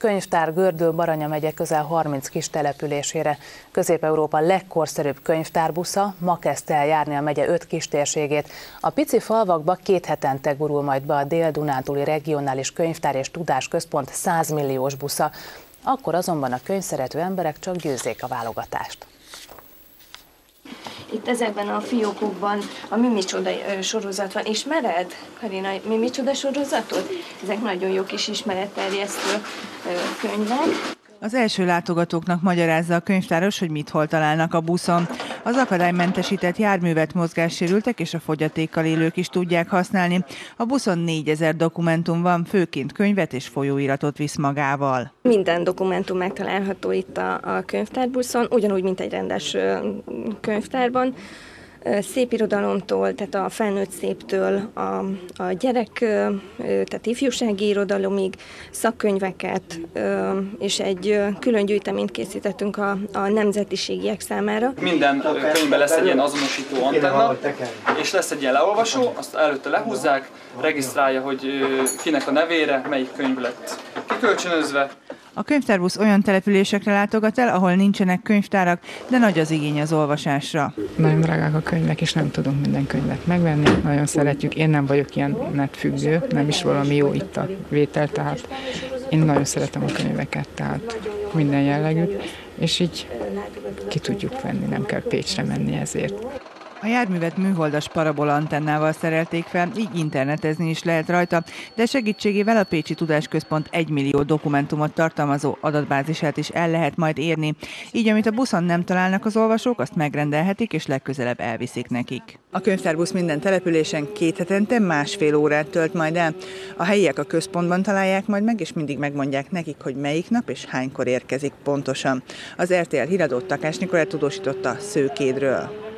könyvtár Gördöl-Baranya megye közel 30 kis településére. Közép-Európa legkorszerűbb könyvtárbusza ma kezdte el járni a megye 5 kistérségét. A pici falvakba 2 hetente gurul majd be a Dél-Dunántúli Regionális Könyvtár és Tudásközpont 100 milliós busza. Akkor azonban a könyvszerető emberek csak győzzék a válogatást. Itt ezekben a fiókokban a Mi micsoda sorozat van. Ismered, Karina, Mi micsoda sorozatot? Ezek nagyon jó kis ismeretterjesztő könyvek. Az első látogatóknak magyarázza a könyvtáros, hogy mit hol találnak a buszon. Az akadálymentesített járművet mozgássérültek és a fogyatékkal élők is tudják használni. A buszon 4000 dokumentum van, főként könyvet és folyóiratot visz magával. Minden dokumentum megtalálható itt a könyvtárbuszon, ugyanúgy, mint egy rendes könyvtárban. Szép irodalomtól, tehát a felnőtt széptől a gyerek, tehát ifjúsági irodalomig, szakkönyveket, és egy külön gyűjteményt készítettünk a nemzetiségiek számára. Minden könyvben lesz egy ilyen azonosító antenna, és lesz egy ilyen leolvasó, azt előtte lehúzzák, regisztrálja, hogy kinek a nevére melyik könyv lett kikölcsönözve. A könyvtárbusz olyan településekre látogat el, ahol nincsenek könyvtárak, de nagy az igény az olvasásra. Nagyon drágák a könyvek, és nem tudunk minden könyvet megvenni. Nagyon szeretjük. Én nem vagyok ilyen netfüggő, nem is valami jó itt a vétel, tehát én nagyon szeretem a könyveket, tehát minden jellegűt, és így ki tudjuk venni, nem kell Pécsre menni ezért. A járművet műholdas parabola antennával szerelték fel, így internetezni is lehet rajta, de segítségével a Pécsi Tudásközpont 1 millió dokumentumot tartalmazó adatbázisát is el lehet majd érni. Így, amit a buszon nem találnak az olvasók, azt megrendelhetik és legközelebb elviszik nekik. A könyvtárbusz minden településen 2 hetente 1,5 órát tölt majd el. A helyiek a központban találják majd meg, és mindig megmondják nekik, hogy melyik nap és hánykor érkezik pontosan. Az RTL híradó Takács Nikolett tudósította Szőkédről.